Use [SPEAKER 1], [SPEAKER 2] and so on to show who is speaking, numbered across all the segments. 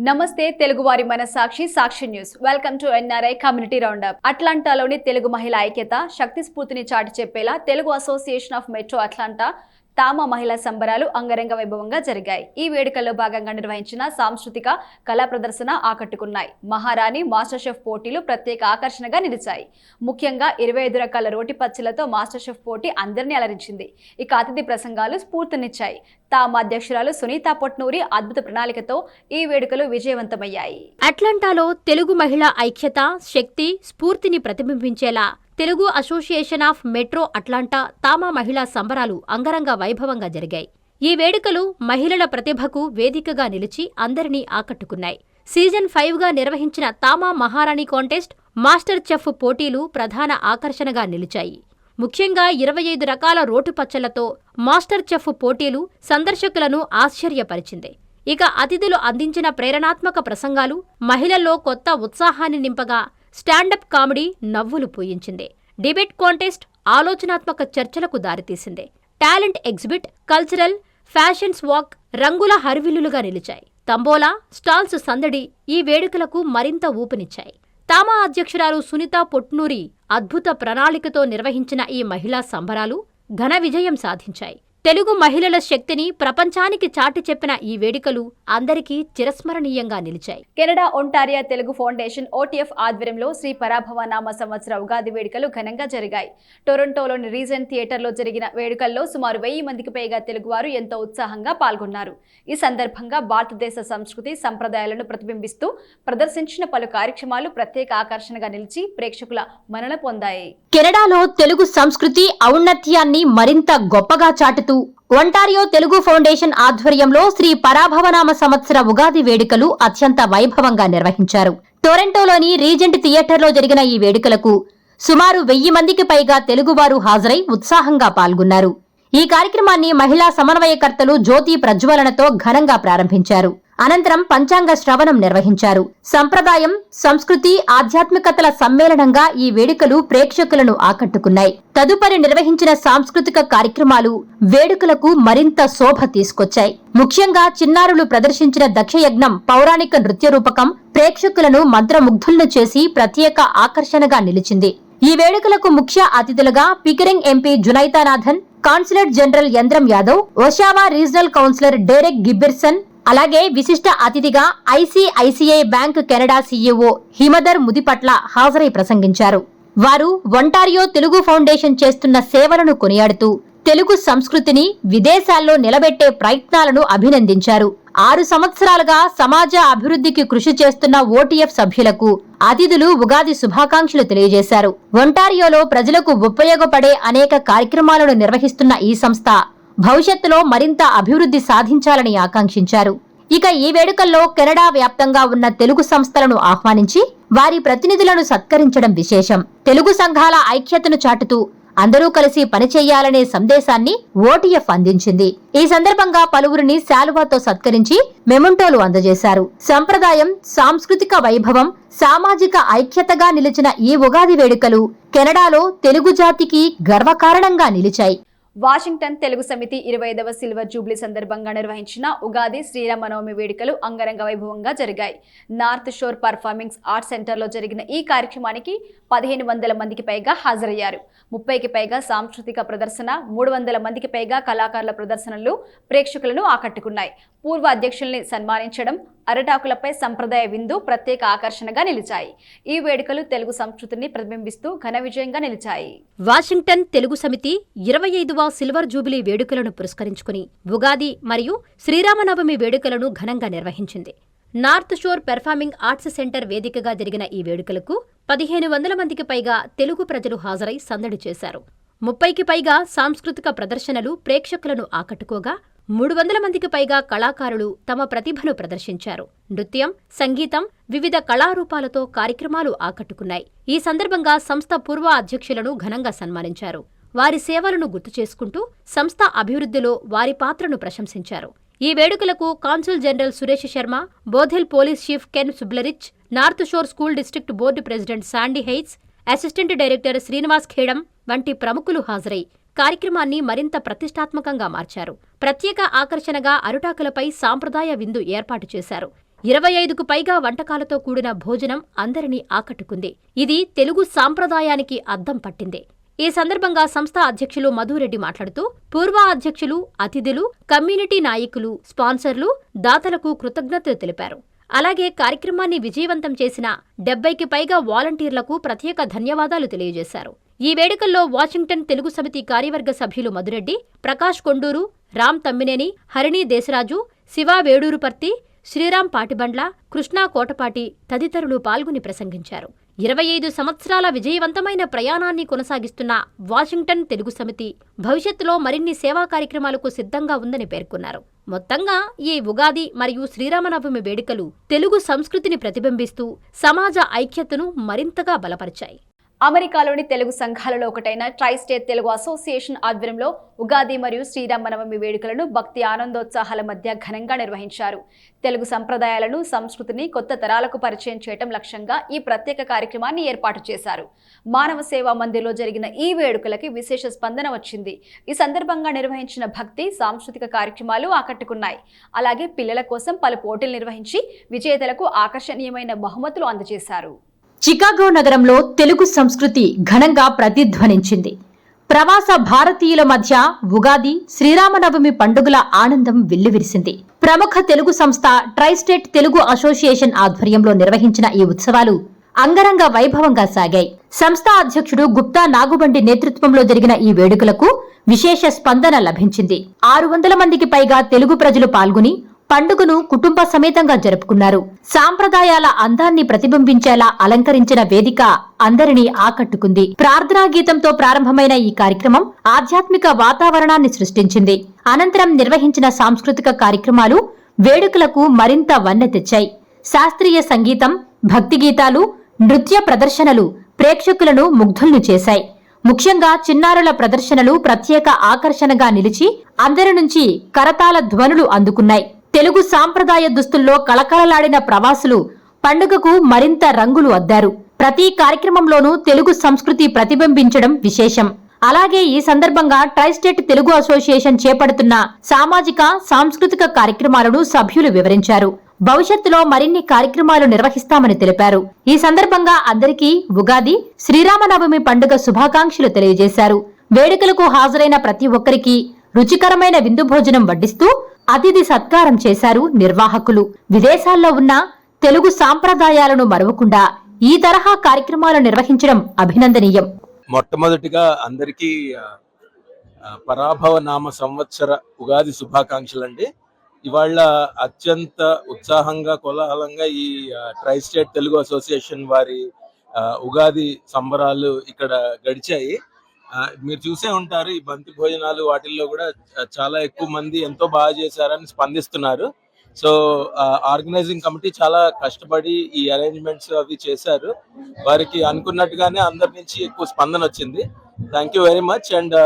[SPEAKER 1] నమస్తే తెలుగువారి మనసాక్షి Sakshi news. Welcome to NRI community roundup. అట్లాంటాలోని తెలుగు మహిళ ఐక్యత శక్తి స్ఫూర్తిని చాటి చెప్పేలా Telugu association of metro Atlanta TAMA మహిళా సంబరాలు అంగరంగ వైభవంగా జరిగాయి. ఈ వేడుకల్లో భాగంగా నిర్వహించిన సాంస్కృతిక కళా ప్రదర్శన ఆకట్టుకున్నాయి. మహారాణి మాస్టర్ షెఫ్ పోటీలు ప్రత్యేక ఆకర్షణగా నిలిచాయి. ముఖ్యంగా 25 రకాల రోటి పచ్చలతో మాస్టర్ షెఫ్ పోటీ అందరినీ అలరించింది. ఇక అతిథి ప్రసంగాలు స్ఫూర్తినిచ్చాయి. తామ అధ్యక్షురాలు సునీత పొట్నూరి అద్భుత ప్రణాళికతో ఈ వేడుకలు విజయవంతమయ్యాయి.
[SPEAKER 2] అట్లాంటాలో తెలుగు మహిళా ఐక్యత శక్తి స్ఫూర్తిని ప్రతిబింబించేలా Telugu association of metro Atlanta TAMA మహిళా సంబరాలు అంగరంగ వైభవంగా జరిగాయి. ఈ వేడుకలు మహిళల ప్రతిభకు వేదికగా నిలిచి అందరినీ ఆకట్టుకున్నాయి. సీజన్ 5గా నిర్వహించిన తామా మహారాణి కాంటెస్ట్, మాస్టర్ చెఫ్ పోటీలు ప్రధాన ఆకర్షణగా నిలిచాయి. ముఖ్యంగా 25 రకాల రోటి పచ్చళ్లతో మాస్టర్ చెఫ్ పోటీలు సందర్శకులను ఆశ్చర్యపరిచింది. ఇక అతిథులు అందించిన ప్రేరణాత్మక ప్రసంగాలు మహిళల్లో కొత్త ఉత్సాహాన్ని నింపగా స్టాండప్ కామెడీ నవ్వులు పూయించింది. డిబేట్ కాంటెస్ట్ ఆలోచనాత్మక చర్చలకు దారితీసింది. Talent exhibit, cultural, fashions walk రంగుల హరివిల్లులుగా నిలిచాయి. తంబోలా, స్టాల్స్ సందడి ఈ వేడుకలకు మరింత ఊపునిచ్చాయి. తామా అధ్యక్షురాలు సునీత పొట్నూరి అద్భుత ప్రణాళికతో నిర్వహించిన ఈ మహిళా సంబరాలు ఘన విజయం సాధించాయి. తెలుగు మహిళల శక్తిని ప్రపంచానికి చాటి చెప్పిన ఈ వేడుకలు అందరికీ చిరస్మరణీయంగా నిలిచాయి.
[SPEAKER 1] Canada Ontario Telugu foundation OTF ఆధ్వర్యంలో శ్రీ పరాభవ నామ సంవత్సర ఉగాది వేడుకలు ఘనంగా జరిగాయి. టొరంటోలోని రీజెంట్ థియేటర్లో జరిగిన వేడుకల్లో సుమారు 1000 మందికి పైగా తెలుగువారు ఎంతో ఉత్సాహంగా పాల్గొన్నారు. ఈ సందర్భంగా భారతదేశ సంస్కృతి సంప్రదాయాలను ప్రతిబింబిస్తూ ప్రదర్శించిన పలు కార్యక్రమాలు ప్రత్యేక ఆకర్షణగా నిలిచి ప్రేక్షకుల మన్నన పొందాయి.
[SPEAKER 2] కెనడాలో తెలుగు సంస్కృతి ఔన్నత్యాన్ని మరింత గొప్పగా చాటుతూ ఒంటారియో తెలుగు ఫౌండేషన్ ఆధ్వర్యంలో శ్రీ పరాభవనామ సంవత్సర ఉగాది వేడుకలు అత్యంత వైభవంగా నిర్వహించారు. టొరంటోలోని రీజెంట్ థియేటర్లో జరిగిన ఈ వేడుకలకు సుమారు 1000 మందికి పైగా తెలుగువారు హాజరై ఉత్సాహంగా పాల్గొన్నారు. ఈ కార్యక్రమాన్ని మహిళా సమన్వయకర్తలు జ్యోతి ప్రజ్వలనతో ఘనంగా ప్రారంభించారు. అనంతరం పంచాంగ శ్రవణం నిర్వహించారు. సంప్రదాయం, సంస్కృతి, ఆధ్యాత్మికతల సమ్మేళనంగా ఈ వేడుకలు ప్రేక్షకులను ఆకట్టుకున్నాయి. తదుపరి నిర్వహించిన సాంస్కృతిక కార్యక్రమాలు వేడుకలకు మరింత శోభ తీసుకొచ్చాయి. ముఖ్యంగా చిన్నారులు ప్రదర్శించిన దక్షయజ్ఞం పౌరాణిక నృత్య రూపకం ప్రేక్షకులను మంత్రముగ్ధులను చేసి ప్రత్యేక ఆకర్షణగా నిలిచింది. ఈ వేడుకలకు ముఖ్య అతిథులుగా Pickering MP Juanita Nathan, consulate general యంద్రం Yadav, Oshawa regional councillor Derek Gibbeson, అలాగే విశిష్ట అతిథిగా ICICI bank Canada CEO Himadar Mudipatla హాజరై ప్రసంగించారు. వారు ఒంటారియో తెలుగు ఫౌండేషన్ చేస్తున్న సేవలను కొనియాడుతూ తెలుగు సంస్కృతిని విదేశాల్లో నిలబెట్టే ప్రయత్నాలను అభినందించారు. 6 సంవత్సరాలుగా సమాజ అభివృద్ధికి కృషి చేస్తున్న OTF సభ్యులకు అతిథులు ఉగాది శుభాకాంక్షలు తెలియజేశారు. ఒంటారియోలో ప్రజలకు ఉపయోగపడే అనేక కార్యక్రమాలను నిర్వహిస్తున్న ఈ సంస్థ భవిష్యత్తులో మరింత అభివృద్ధి సాధించాలని ఆకాంక్షించారు. ఇక ఈ వేడుకల్లో కెనడా వ్యాప్తంగా ఉన్న తెలుగు సంస్థలను ఆహ్వానించి వారి ప్రతినిధులను సత్కరించడం విశేషం. తెలుగు సంఘాల ఐక్యతను చాటుతూ అందరూ కలిసి పనిచేయాలనే సందేశాన్ని OTF అందించింది. ఈ సందర్భంగా పలువురిని శాలువాతో సత్కరించి మెమంటోలు అందజేశారు. సంప్రదాయం, సాంస్కృతిక వైభవం, సామాజిక ఐక్యతగా నిలిచిన ఈ ఉగాది వేడుకలు కెనడాలో తెలుగు జాతికి గర్వకారణంగా నిలిచాయి.
[SPEAKER 1] వాషింగ్టన్ తెలుగు సమితి 25వ సిల్వర్ జూబ్లీ సందర్భంగా నిర్వహించిన ఉగాది శ్రీరామనవమి వేడుకలు అంగరంగ వైభవంగా జరిగాయి. నార్త్ షోర్ పర్ఫార్మింగ్ ఆర్ట్స్ సెంటర్లో జరిగిన ఈ కార్యక్రమానికి 1500 మందికి పైగా హాజరయ్యారు. 30కి పైగా సాంస్కృతిక ప్రదర్శన, 300 మందికి పైగా కళాకారుల ప్రదర్శనలు ప్రేక్షకులను ఆకట్టుకున్నాయి. పూర్వ అధ్యక్షుల్ని సన్మానించడం, అరటాకులపై సంప్రదాయ విందు ప్రత్యేక ఆకర్షణగా నిలిచాయి. ఈ వేడుకలు తెలుగు సంస్కృతిని ప్రతిబింబిస్తూ ఘన విజయంగా నిలిచాయి. వాషింగ్టన్ తెలుగు సమితి 25వ సిల్వర్ జూబిలీ వేడుకలను పురస్కరించుకుని ఉగాది మరియు శ్రీరామనవమి వేడుకలను ఘనంగా నిర్వహించింది. నార్త్ షోర్ పెర్ఫార్మింగ్ ఆర్ట్స్ సెంటర్ వేదికగా జరిగిన ఈ వేడుకలకు 1500 మందికి పైగా తెలుగు ప్రజలు హాజరై సందడి చేశారు. 30కి పైగా సాంస్కృతిక ప్రదర్శనలు ప్రేక్షకులను ఆకట్టుకోగా 300 మందికి పైగా కళాకారులు తమ ప్రతిభను ప్రదర్శించారు. నృత్యం, సంగీతం, వివిధ కళారూపాలతో కార్యక్రమాలు ఆకట్టుకున్నాయి. ఈ సందర్భంగా సంస్థ పూర్వ అధ్యక్షులను ఘనంగా సన్మానించారు. వారి సేవలను గుర్తు చేసుకుంటూ సంస్థ అభివృద్ధిలో వారి పాత్రను ప్రశంసించారు. ఈ వేడుకలకు consul general Suresh Sharma, Bothell police chief Ken Sublarich, North Shore school district board president Sandy Heights, assistant director Srinivas Khedam వంటి ప్రముఖులు హాజరై కార్యక్రమాన్ని మరింత ప్రతిష్టాత్మకంగా మార్చారు. ప్రత్యేక ఆకర్షణగా అరుటాకులపై సాంప్రదాయ విందు ఏర్పాటు చేశారు.
[SPEAKER 2] 25కు పైగా వంటకాలతో కూడిన భోజనం అందరినీ ఆకట్టుకుంది. ఇది తెలుగు సాంప్రదాయానికి అద్దం పట్టింది. ఈ సందర్భంగా సంస్థ అధ్యక్షులు మధురెడ్డి మాట్లాడుతూ పూర్వ అధ్యక్షులు, అతిథులు, కమ్యూనిటీ నాయకులు, స్పాన్సర్లు, దాతలకు కృతజ్ఞతలు తెలిపారు. అలాగే కార్యక్రమాన్ని విజయవంతం చేసిన 70కి పైగా వాలంటీర్లకు ప్రత్యేక ధన్యవాదాలు తెలియజేశారు. ఈ వేడుకల్లో వాషింగ్టన్ తెలుగు సమితి కార్యవర్గ సభ్యులు మధురెడ్డి, ప్రకాష్ కొండూరు, రామ్ తమ్మినేని, హరిణి దేశరాజు, శివ వేడూరుపర్తి, శ్రీరామ్ పాటిబండ్ల, కృష్ణా కోటపాటి తదితరులు పాల్గొని ప్రసంగించారు. 25 సంవత్సరాల విజయవంతమైన ప్రయాణాన్ని కొనసాగిస్తున్న వాషింగ్టన్ తెలుగు సమితి భవిష్యత్తులో మరిన్ని సేవా కార్యక్రమాలకు సిద్ధంగా ఉందని పేర్కొన్నారు. మొత్తంగా ఈ ఉగాది మరియు శ్రీరామనవమి వేడుకలు తెలుగు సంస్కృతిని ప్రతిబింబిస్తూ సమాజ ఐక్యతను మరింతగా బలపరిచాయి.
[SPEAKER 1] అమెరికాలోని తెలుగు సంఘాలలో ఒకటైన ట్రై స్టేట్ తెలుగు అసోసియేషన్ ఆధ్వర్యంలో ఉగాది మరియు శ్రీరామనవమి వేడుకలను భక్తి ఆనందోత్సాహాల మధ్య ఘనంగా నిర్వహించారు. తెలుగు సంప్రదాయాలను, సంస్కృతిని కొత్త తరాలకు పరిచయం చేయడం లక్ష్యంగా ఈ ప్రత్యేక కార్యక్రమాన్ని ఏర్పాటు చేశారు. మానవ సేవా మందిర్లో జరిగిన ఈ వేడుకలకి విశేష స్పందన వచ్చింది. ఈ సందర్భంగా నిర్వహించిన భక్తి, సాంస్కృతిక కార్యక్రమాలు ఆకట్టుకున్నాయి. అలాగే పిల్లల కోసం పలు పోటీలు నిర్వహించి విజేతలకు ఆకర్షణీయమైన బహుమతులు అందజేశారు.
[SPEAKER 2] చికాగో నగరంలో తెలుగు సంస్కృతి ఘనంగా ప్రతిధ్వనించింది. ప్రవాస భారతీయుల మధ్య ఉగాది, శ్రీరామనవమి పండుగల ఆనందం వెల్లివిరిసింది. ప్రముఖ తెలుగు సంస్థ ట్రైస్టేట్ తెలుగు అసోసియేషన్ ఆధ్వర్యంలో నిర్వహించిన ఈ ఉత్సవాలు అంగరంగ వైభవంగా సాగాయి. సంస్థ అధ్యక్షుడు గుప్తా నాగుబండి నేతృత్వంలో జరిగిన ఈ వేడుకలకు విశేష స్పందన లభించింది. 600 మందికి పైగా తెలుగు ప్రజలు పాల్గొని పండుగను కుటుంబ సమేతంగా జరుపుకున్నారు. సాంప్రదాయాల అందాన్ని ప్రతిబింబించేలా అలంకరించిన వేదిక అందరినీ ఆకట్టుకుంది. ప్రార్థనా గీతంతో ప్రారంభమైన ఈ కార్యక్రమం ఆధ్యాత్మిక వాతావరణాన్ని సృష్టించింది. అనంతరం నిర్వహించిన సాంస్కృతిక కార్యక్రమాలు వేడుకలకు మరింత వన్నె తెచ్చాయి. శాస్త్రీయ సంగీతం, భక్తి గీతాలు, నృత్య ప్రదర్శనలు ప్రేక్షకులను ముగ్ధుల్ని చేశాయి. ముఖ్యంగా చిన్నారుల ప్రదర్శనలు ప్రత్యేక ఆకర్షణగా నిలిచి అందరి నుంచి కరతాళ ధ్వనులు అందుకున్నాయి. తెలుగు సాంప్రదాయ దుస్తుల్లో కళకళలాడిన ప్రవాసులు పండుగకు మరింత రంగులు అద్దారు. ప్రతి కార్యక్రమంలోనూ తెలుగు సంస్కృతి ప్రతిబింబించడం విశేషం. అలాగే ఈ సందర్భంగా ట్రైస్టేట్ తెలుగు అసోసియేషన్ చేపడుతున్న సామాజిక, సాంస్కృతిక కార్యక్రమాలను సభ్యులు వివరించారు. భవిష్యత్తులో మరిన్ని కార్యక్రమాలు నిర్వహిస్తామని తెలిపారు. ఈ సందర్భంగా అందరికీ ఉగాది, శ్రీరామనవమి పండుగ శుభాకాంక్షలు తెలియజేశారు. వేడుకలకు హాజరైన ప్రతి ఒక్కరికి రుచికరమైన విందు భోజనం వడ్డిస్తూ అతిథి సత్కారం చేశారు నిర్వాహకులు. విదేశాల్లో ఉన్న తెలుగు సాంప్రదాయాలను మరవకుండా ఈ తరహా కార్యక్రమాలు నిర్వహించడం అభినందనీయం.
[SPEAKER 3] మొట్టమొదటిగా అందరికీ పరాభవ నామ సంవత్సర ఉగాది శుభాకాంక్షలండి. ఇవాళ అత్యంత ఉత్సాహంగా, కోలాహలంగా ఈ ట్రైస్టేట్ తెలుగు అసోసియేషన్ వారి ఉగాది సంబరాలు ఇక్కడ గడిచాయి. మీరు చూసే ఉంటారు, ఈ బంతి భోజనాలు వాటిల్లో కూడా చాలా ఎక్కువ మంది ఎంతో బాగా చేశారని స్పందిస్తున్నారు. సో ఆర్గనైజింగ్ కమిటీ చాలా కష్టపడి ఈ అరేంజ్మెంట్స్ అవి చేశారు. వారికి అనుకున్నట్టుగానే అందరి నుంచి ఎక్కువ స్పందన వచ్చింది. Thank you very much. And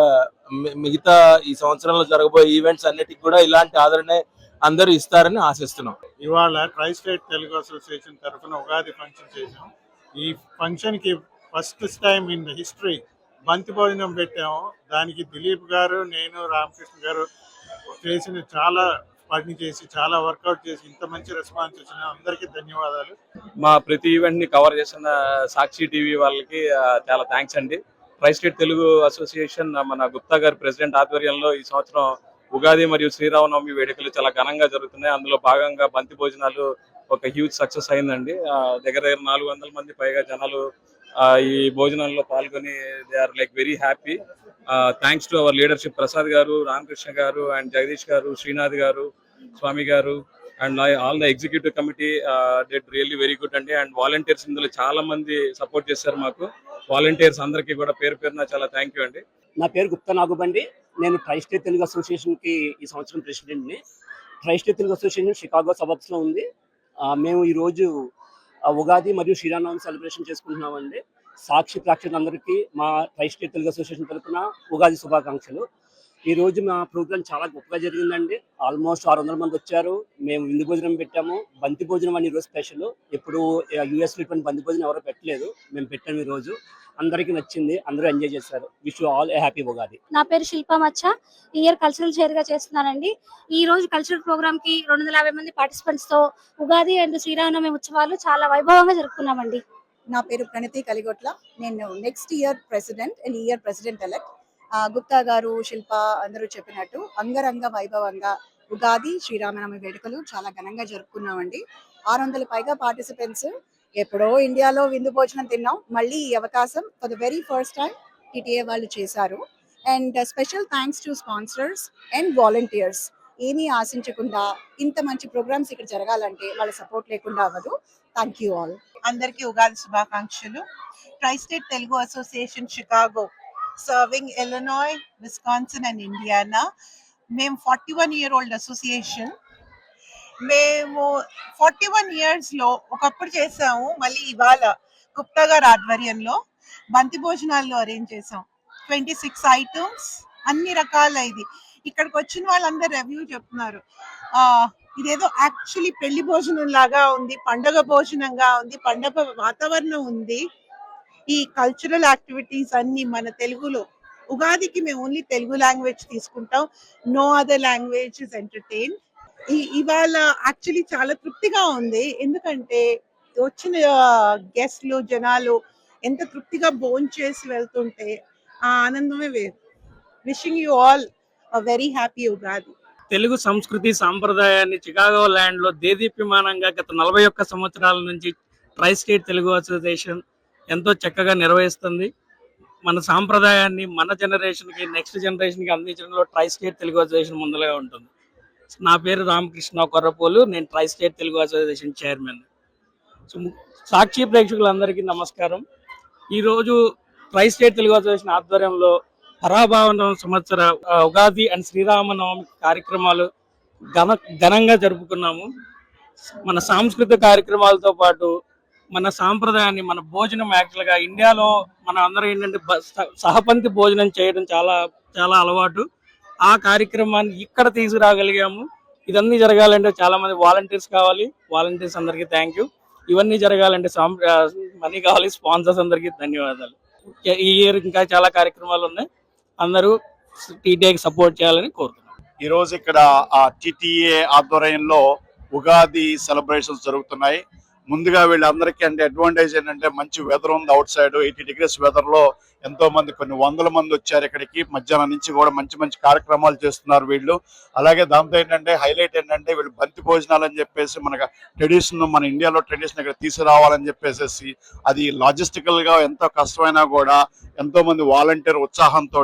[SPEAKER 3] మిగతా ఈ సంవత్సరంలో జరగబోయే ఈవెంట్స్ అన్నిటికీ కూడా ఇలాంటి ఆదరణే అందరూ ఇస్తారని ఆశిస్తున్నాం.
[SPEAKER 4] ఇవాళ ట్రైస్టేట్ తెలుగు అసోసియేషన్ తరఫున ఉగాది ఫంక్షన్ చేసాం. ఈ ఫంక్షన్ కి first time in the history బంతి భోజనం పెట్టాము. దానికి దిలీప్ గారు, నేను, రామకృష్ణ గారు చేసిన చాలా పని చేసి, చాలా వర్కౌట్ చేసి ఇంత మంచి రెస్పాన్స్ వచ్చిన అందరికీ ధన్యవాదాలు.
[SPEAKER 5] మా ప్రతి ఈవెంట్ ని కవర్ చేసిన సాక్షి టీవీ వాళ్ళకి చాలా థ్యాంక్స్ అండి. ట్రైస్టేట్ తెలుగు అసోసియేషన్ మన గుప్తా గారి ప్రెసిడెంట్ ఆధ్వర్యంలో ఈ సంవత్సరం ఉగాది మరియు శ్రీరామనవమి వేడుకలు చాలా ఘనంగా జరుగుతున్నాయి. అందులో భాగంగా బంతి భోజనాలు ఒక హ్యూజ్ సక్సెస్ అయిందండి. దగ్గర 400 మంది పైగా జనాలు ఈ భోజనాల్లో పాల్గొని they are like very happy. Thanks to our leadership, Prasad garu, Ramakrishna గారు అండ్ జగదీష్ గారు, శ్రీనాథ్ గారు, స్వామి గారు and all the executive committee did really very good అండి. అండ్ వాలంటీర్స్ ఇందులో చాలా మంది సపోర్ట్ చేశారు మాకు. వాలంటీర్స్ అందరికీ కూడా పేరు పేరున చాలా థ్యాంక్ యూ అండి.
[SPEAKER 6] నా పేరు గుప్తా నాగుబండి. నేను ట్రైస్టేట్ తెలుగు అసోసియేషన్ కి ఈ సంవత్సరం ప్రెసిడెంట్ని. ట్రైస్టేట్ తెలుగు అసోసియేషన్ షికాగో సబర్బ్స్ లో ఉంది. మేము ఈరోజు ఉగాది మరియు శ్రీరామనవమి సెలబ్రేషన్ చేసుకుంటున్నామండి. సాక్షి ప్రేక్షకులందరికీ మా ట్రైస్టేట్ తెలుగు అసోసియేషన్ తరఫున ఉగాది శుభాకాంక్షలు. ఈ రోజు మా ప్రోగ్రామ్ చాలా గొప్పగా జరిగిందండి. ఆల్మోస్ట్ 600 మంది వచ్చారు. మేము విందు భోజనం పెట్టాము. బంతి భోజనం అని ఈరోజు స్పెషల్. ఎప్పుడు యూఎస్లో ఇటువంటి బంతి భోజనం ఎవరో పెట్టలేదు, మేము పెట్టాము. ఈ రోజు అందరికీ నచ్చింది, అందరూ ఎంజాయ్ చేశారు. Wish you all A happy Ugadi.
[SPEAKER 7] నా పేరు శిల్పా మచ్చ. ఈ ఇయర్ కల్చరల్ చైర్ గా చేస్తున్నానండి. ఈ రోజు కల్చరల్ ప్రోగ్రామ్ కి 250 మంది పార్టిసిపెంట్స్ తో ఉగాది అండ్ శ్రీరామనవమి ఉత్సవాలు చాలా వైభవంగా జరుపుకున్నామండి.
[SPEAKER 8] నా పేరు ప్రణతి కలిగొట్ల. నేను నెక్స్ట్ ఇయర్ ప్రెసిడెంట్ అండ్ ఈ ఇయర్ ప్రెసిడెంట్ ఎలెక్ట్. గుప్తా గారు, శిల్ప అందరూ చెప్పినట్టు అంగరంగ వైభవంగా ఉగాది శ్రీరామనవమి వేడుకలు చాలా ఘనంగా జరుపుకున్నామండి. 600 పైగా పార్టిసిపెంట్స్. ఎప్పుడో ఇండియాలో విందు భోజనం తిన్నాం, మళ్ళీ ఈ అవకాశం for the very first time TTA వాళ్ళు చేశారు. And special thanks to sponsors and volunteers. ఏమీ ఆశించకుండా ఇంత మంచి ప్రోగ్రామ్స్ ఇక్కడ జరగాలంటే వాళ్ళ సపోర్ట్ లేకుండా అవ్వదు. Thank you all.
[SPEAKER 9] అందరికీ ఉగాది శుభాకాంక్షలు. Try state Telugu association Chicago serving Illinois, Wisconsin and Indiana. మేము 41-year-old అసోసియేషన్. మేము 41 years లో ఒకప్పుడు చేసాము, మళ్ళీ ఇవాళ గుప్తా గారి ఆధ్వర్యంలో బంతి భోజనాల్లో అరేంజ్ చేసాం. 26 items, అన్ని రకాల. ఇది ఇక్కడికి వచ్చిన వాళ్ళందరూ రివ్యూ చెప్తున్నారు, ఇదేదో యాక్చువల్లీ పెళ్లి భోజనం లాగా ఉంది, పండగ భోజనంగా ఉంది, పండగ వాతావరణం ఉంది. ఈ కల్చరల్ యాక్టివిటీస్ అన్ని మన తెలుగులో. ఉగాదికి మేము ఓన్లీ తెలుగు లాంగ్వేజ్ తీసుకుంటాం, no other language is entertain. ఇవాళ యాక్చువల్లీ చాలా తృప్తిగా ఉంది, ఎందుకంటే వచ్చిన గెస్ట్లు జనాలు ఎంత తృప్తిగా భోజనం చేసి వెళ్తుంటే ఆ ఆనందమే వేరు. Wishing you all a very happy Ugadi.
[SPEAKER 10] Telugu సంస్కృతి సాంప్రదాయాన్ని చికాగో ల్యాండ్ లో దేదీప్యమానంగా గత 41 సంవత్సరాల నుంచి ట్రై స్టేట్ తెలుగు అసోసియేషన్ ఎంతో చక్కగా నిర్వహిస్తుంది. మన సాంప్రదాయాన్ని మన జనరేషన్ కి, నెక్స్ట్ జనరేషన్ కి అందించడంలో ట్రై స్టేట్ తెలుగు అసోసియేషన్ ముందుగా ఉంటుంది. నా పేరు రామకృష్ణ కొర్రపోలు, నేను tri state Telugu association chairman. Sakshi ప్రేక్షకులందరికీ నమస్కారం. ఈరోజు ట్రై స్టేట్ తెలుగు అసోసియేషన్ ఆధ్వర్యంలో పరాభవన సంవత్సర ఉగాది అండ్ శ్రీరామనవమి కార్యక్రమాలు ఘనంగా జరుపుకున్నాము. మన సాంస్కృతిక కార్యక్రమాలతో పాటు మన సాంప్రదాయాన్ని, మన భోజనం యాక్చువల్గా ఇండియాలో మన అందరూ ఏంటంటే సహపంక్తి భోజనం చేయడం చాలా చాలా అలవాటు. ఆ కార్యక్రమాన్ని ఇక్కడ తీసుకురాగలిగాము. ఇదన్నీ జరగాలంటే చాలా మంది వాలంటీర్స్ కావాలి. వాలంటీర్స్ అందరికీ థ్యాంక్ యూ. ఇవన్నీ జరగాలంటే మనీ కావాలి. స్పాన్సర్స్ అందరికీ ధన్యవాదాలు. ఈ ఇయర్ ఇంకా చాలా కార్యక్రమాలు ఉన్నాయి, అందరూ టీటీఏకి సపోర్ట్ చేయాలని కోరుతున్నాం.
[SPEAKER 11] ఈ రోజు ఇక్కడ టీటీఏ ఆధ్వర్యంలో ఉగాది సెలబ్రేషన్స్ జరుగుతున్నాయి. ముందుగా వీళ్ళందరికీ అంటే అడ్వాంటేజ్ ఏంటంటే మంచి వెదర్ ఉంది, అవుట్ సైడ్ 80 degrees వెదర్ లో ఎంతో మంది, కొన్ని వందల మంది వచ్చారు ఇక్కడికి. మధ్యాహ్నం నుంచి కూడా మంచి మంచి కార్యక్రమాలు చేస్తున్నారు వీళ్ళు. అలాగే దాంతో ఏంటంటే హైలైట్ ఏంటంటే వీళ్ళు బంతి భోజనాలు అని చెప్పేసి మనకు ట్రెడిషన్, మన ఇండియాలో ట్రెడిషన్ ఇక్కడ తీసుకురావాలని చెప్పేసి అది లాజిస్టికల్ గా ఎంతో కష్టమైనా కూడా ఎంతో మంది వాలంటీర్ ఉత్సాహంతో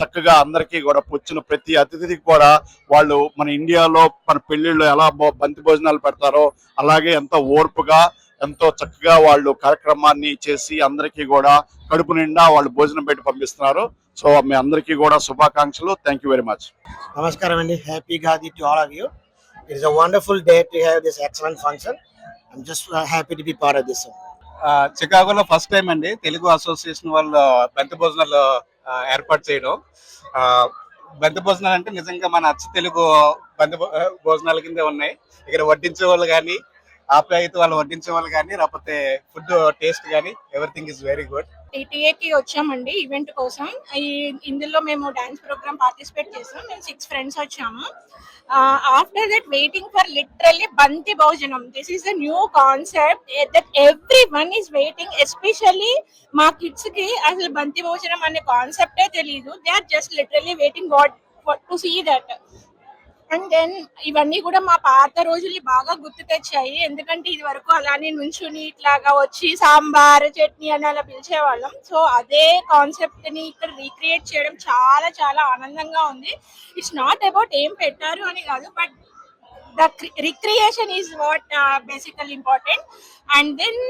[SPEAKER 11] చక్కగా అందరికీ కూడా వచ్చిన ప్రతి అతిథికి కూడా వాళ్ళు మన ఇండియాలో మన పెళ్లిళ్ళు ఎలా బంతి భోజనాలు పెడతారో అలాగే ఎంతో ఓర్పుగా ఎంతో చక్కగా వాళ్ళు కార్యక్రమాన్ని చేసి అందరికీ కూడా కడుపు నిండా వాళ్ళు భోజనం పెట్టి పంపిస్తున్నారు. సో మీ అందరికీ కూడా శుభాకాంక్షలు. Thank you very much.
[SPEAKER 12] నమస్కారం అండి. Happy Ugadi to all of you. It is a wonderful day to have this excellent function. I'm just happy to be part of this.
[SPEAKER 13] చికాగోలో ఫస్ట్ టైం అండి తెలుగు అసోసియేషన్ వాళ్ళు బంతి భోజనాలు ఏర్పాటు చేయడం. బంతి భోజనాలు అంటే నిజంగా మన అచ్చ తెలుగు బంతి భోజనాల కింద ఉన్నాయి. ఇక్కడ వడ్డించే వాళ్ళు కానీ, ఆప్యాయత వాళ్ళు వడ్డించే వాళ్ళు కానీ, లేకపోతే ఫుడ్ టేస్ట్ కానీ ఎవ్రీథింగ్ ఇస్ వెరీ గుడ్.
[SPEAKER 7] టీటీఏకి వచ్చామండి ఈవెంట్ కోసం. ఇందులో మేము డాన్స్ ప్రోగ్రామ్ పార్టిసిపేట్ చేసాం. మేము 6 friends వచ్చాము. After that waiting for literally బంతి భోజనం. This is the new concept that every one is waiting. Especially మా కిడ్స్ కి అసలు బంతి భోజనం అనే కాన్సెప్టే తెలీదు. They are just literally waiting to see that. And then ఇవన్నీ కూడా మా పాత రోజులు బాగా గుర్తు తెచ్చాయి. ఎందుకంటే ఇది వరకు అలానే నుంచుని ఇట్లాగా వచ్చి సాంబార్ చట్నీ అని అలా పిలిచేవాళ్ళం. సో అదే కాన్సెప్ట్ ని ఇక్కడ రీక్రియేట్ చేయడం చాలా చాలా ఆనందంగా ఉంది. ఇట్స్ నాట్ అబౌట్ ఏం పెట్టారు అని కాదు, but the recreation is what basical important. And then